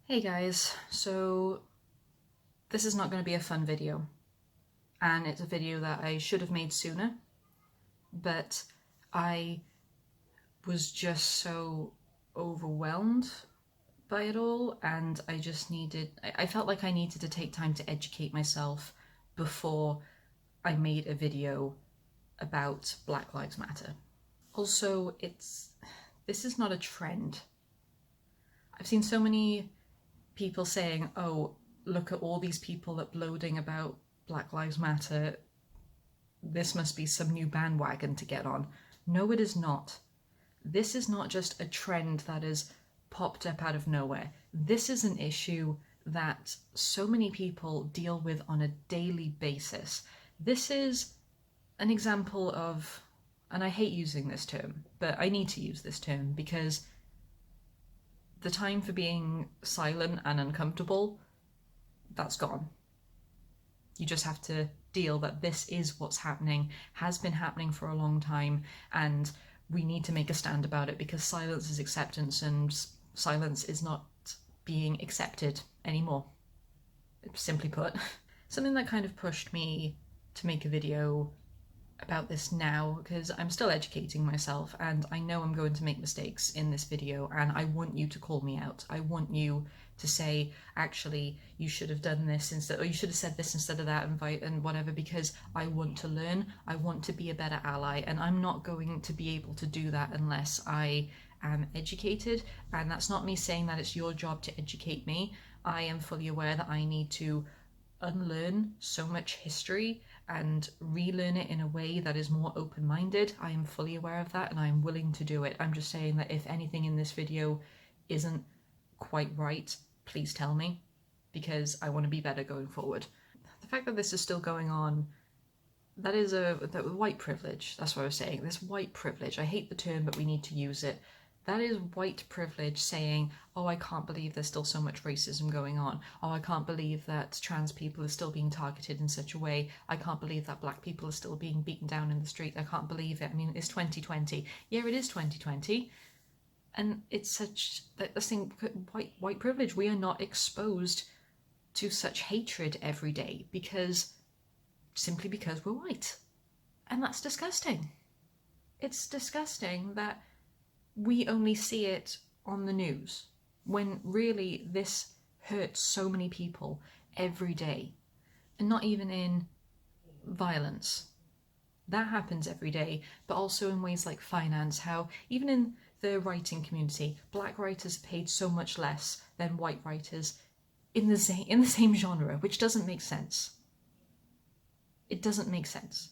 Hey guys, so this is not going to be a fun video, and it's a video that I should have made sooner, but I was just so overwhelmed by it all, and I felt like I needed to take time to educate myself before I made a video about Black Lives Matter. Also, this is not a trend. I've seen so many people saying, oh, look at all these people uploading about Black Lives Matter. This must be some new bandwagon to get on. No, it is not. This is not just a trend that has popped up out of nowhere. This is an issue that so many people deal with on a daily basis. This is an example of, and I hate using this term, but I need to use this term because the time for being silent and uncomfortable, that's gone. You just have to deal that this is what's happening, has been happening for a long time, and we need to make a stand about it because silence is acceptance and silence is not being accepted anymore, simply put. Something that kind of pushed me to make a video about this now, because I'm still educating myself and I know I'm going to make mistakes in this video, and I want you to call me out. I want you to say, actually, you should have done this instead, or you should have said this instead of that, and whatever, because I want to learn, I want to be a better ally, and I'm not going to be able to do that unless I am educated. And that's not me saying that it's your job to educate me. I am fully aware that I need to unlearn so much history and relearn it in a way that is more open-minded. I am fully aware of that and I am willing to do it. I'm just saying that if anything in this video isn't quite right, please tell me, because I want to be better going forward. The fact that this is still going on, that is that white privilege. That's what I was saying. This white privilege. I hate the term, but we need to use it. That is white privilege saying, oh, I can't believe there's still so much racism going on. Oh, I can't believe that trans people are still being targeted in such a way. I can't believe that black people are still being beaten down in the street. I can't believe it. I mean, it's 2020. Yeah, it is 2020. And it's such, this thing, white privilege. We are not exposed to such hatred every day simply because we're white. And that's disgusting. It's disgusting that we only see it on the news, when really this hurts so many people every day, and not even in violence. That happens every day, but also in ways like finance, how even in the writing community, black writers are paid so much less than white writers in the same genre, which doesn't make sense. It doesn't make sense.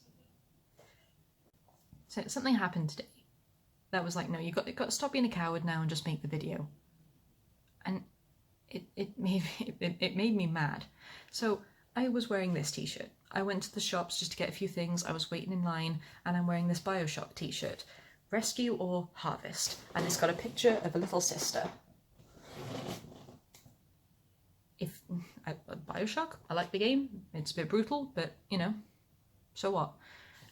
So something happened today that was like, no, you got to stop being a coward now and just make the video. And it made me mad. So I was wearing this t-shirt. I went to the shops just to get a few things. I was waiting in line and I'm wearing this BioShock t-shirt. Rescue or Harvest. And it's got a picture of a little sister. BioShock, I like the game. It's a bit brutal, but you know, so what?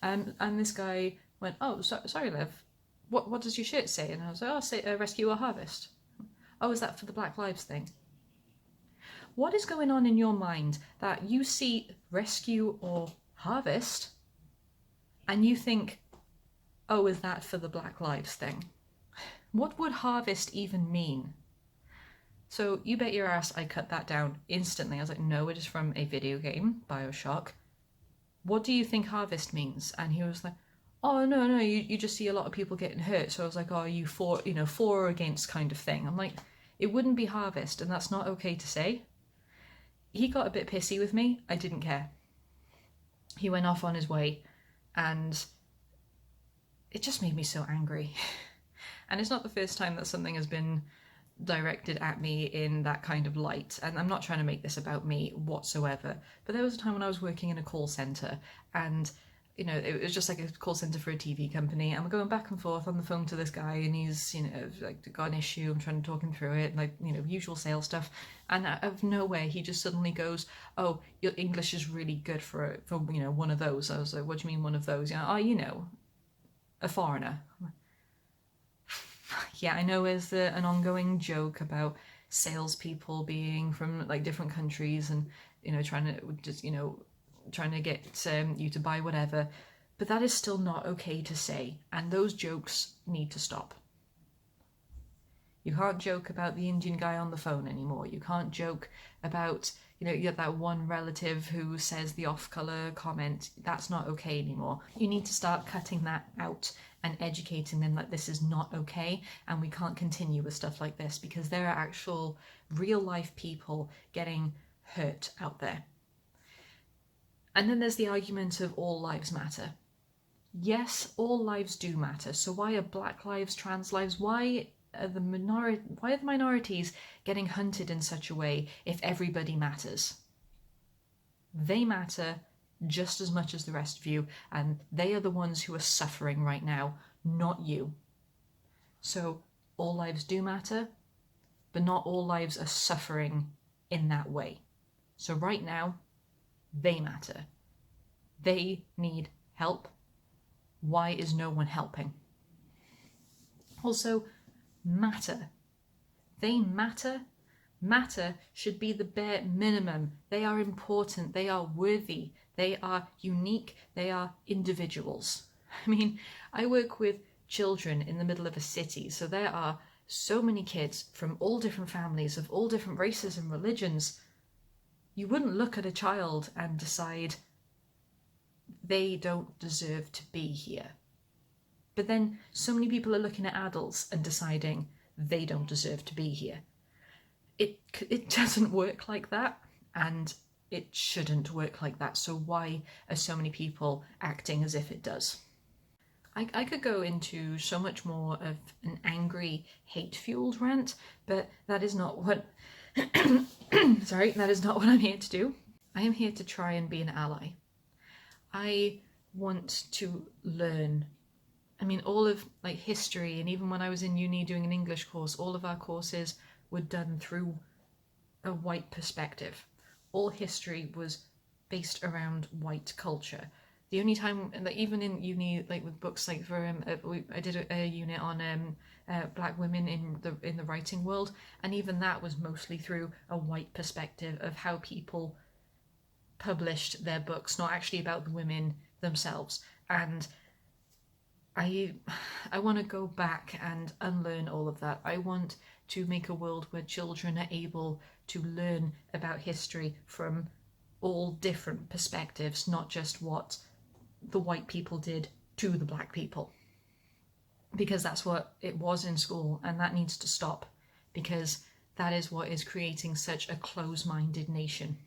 And this guy went, oh, sorry, Liv. What does your shirt say? And I was like, oh, say Rescue or Harvest. Oh, is that for the Black Lives thing? What is going on in your mind that you see Rescue or Harvest and you think, oh, is that for the Black Lives thing? What would harvest even mean? So you bet your ass I cut that down instantly. I was like, no, it is from a video game, BioShock. What do you think harvest means? And he was like, oh, no, you just see a lot of people getting hurt. So I was like, oh, are you for or against kind of thing? I'm like, it wouldn't be harvest, and that's not okay to say. He got a bit pissy with me. I didn't care. He went off on his way, and it just made me so angry. And it's not the first time that something has been directed at me in that kind of light, and I'm not trying to make this about me whatsoever, but there was a time when I was working in a call centre, and you know, it was just like a call centre for a TV company, and we're going back and forth on the phone to this guy, and he's, you know, like got an issue, I'm trying to talk him through it, like, you know, usual sales stuff, and out of nowhere he just suddenly goes, oh, your English is really good for you know, one of those. I was like, what do you mean one of those? Oh, you know, a foreigner. Yeah, I know there's an ongoing joke about salespeople being from like different countries and, you know, trying to just, you know, trying to get you to buy whatever. But that is still not okay to say, and those jokes need to stop. You can't joke about the Indian guy on the phone anymore. You can't joke about, you know, you get that one relative who says the off-colour comment. That's not okay anymore. You need to start cutting that out and educating them that this is not okay and we can't continue with stuff like this, because there are actual real life people getting hurt out there. And then there's the argument of all lives matter. Yes, all lives do matter. So why are Black lives, trans lives, why are the minorities getting hunted in such a way if everybody matters? They matter just as much as the rest of you, and they are the ones who are suffering right now, not you. So all lives do matter, but not all lives are suffering in that way. So right now, they matter. They need help. Why is no one helping? Also, matter. They matter. Matter should be the bare minimum. They are important. They are worthy. They are unique. They are individuals. I mean, I work with children in the middle of a city, so there are so many kids from all different families, of all different races and religions. You wouldn't look at a child and decide they don't deserve to be here. But then so many people are looking at adults and deciding they don't deserve to be here. It doesn't work like that, and it shouldn't work like that. So why are so many people acting as if it does? I could go into so much more of an angry, hate-fueled rant, but that is not what sorry, that is not what I'm here to do. I am here to try and be an ally. I want to learn. I mean, all of like history, and even when I was in uni doing an English course, all of our courses were done through a white perspective. All history was based around white culture. The only time, like even in uni, like with books like for I did a unit on Black women in the writing world, and even that was mostly through a white perspective of how people published their books, not actually about the women themselves. And I want to go back and unlearn all of that. I want to make a world where children are able to learn about history from all different perspectives, not just what the white people did to the Black people. Because that's what it was in school, and that needs to stop, because that is what is creating such a close-minded nation.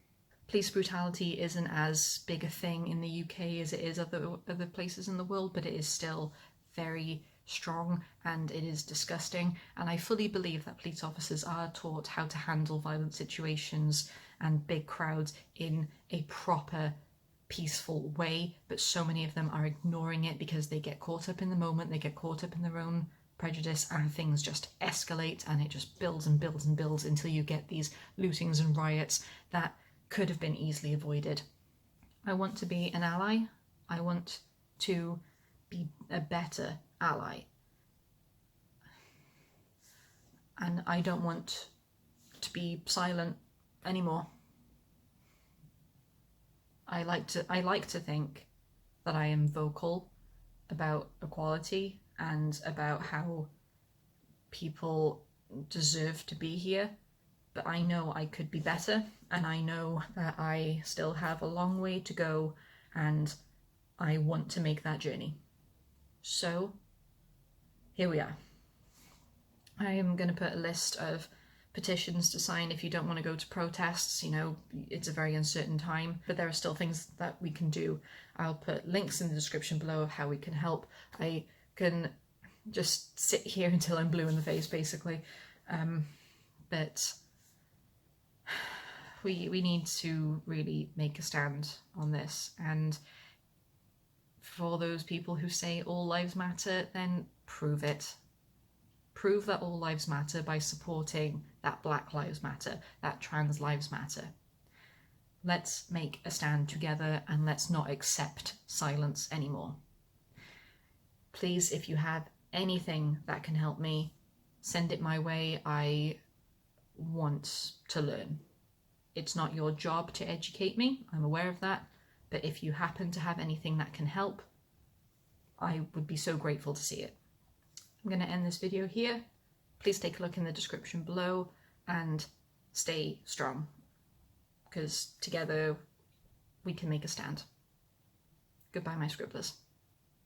Police brutality isn't as big a thing in the UK as it is other places in the world, but it is still very strong and it is disgusting. And I fully believe that police officers are taught how to handle violent situations and big crowds in a proper, peaceful way, but so many of them are ignoring it because they get caught up in the moment, they get caught up in their own prejudice, and things just escalate, and it just builds and builds and builds until you get these lootings and riots that could have been easily avoided. I want to be an ally. I want to be a better ally. And I don't want to be silent anymore. I like to think that I am vocal about equality and about how people deserve to be here, but I know I could be better, and I know that I still have a long way to go, and I want to make that journey. So here we are. I am going to put a list of petitions to sign if you don't want to go to protests. You know, it's a very uncertain time, but there are still things that we can do. I'll put links in the description below of how we can help. I can just sit here until I'm blue in the face, basically. But we need to really make a stand on this. And for those people who say all lives matter, then prove it. Prove that all lives matter by supporting that Black Lives Matter, that Trans Lives Matter. Let's make a stand together, and let's not accept silence anymore. Please, if you have anything that can help me, send it my way. I want to learn. It's not your job to educate me, I'm aware of that, but if you happen to have anything that can help, I would be so grateful to see it. I'm going to end this video here. Please take a look in the description below and stay strong, because together we can make a stand. Goodbye, my scribblers.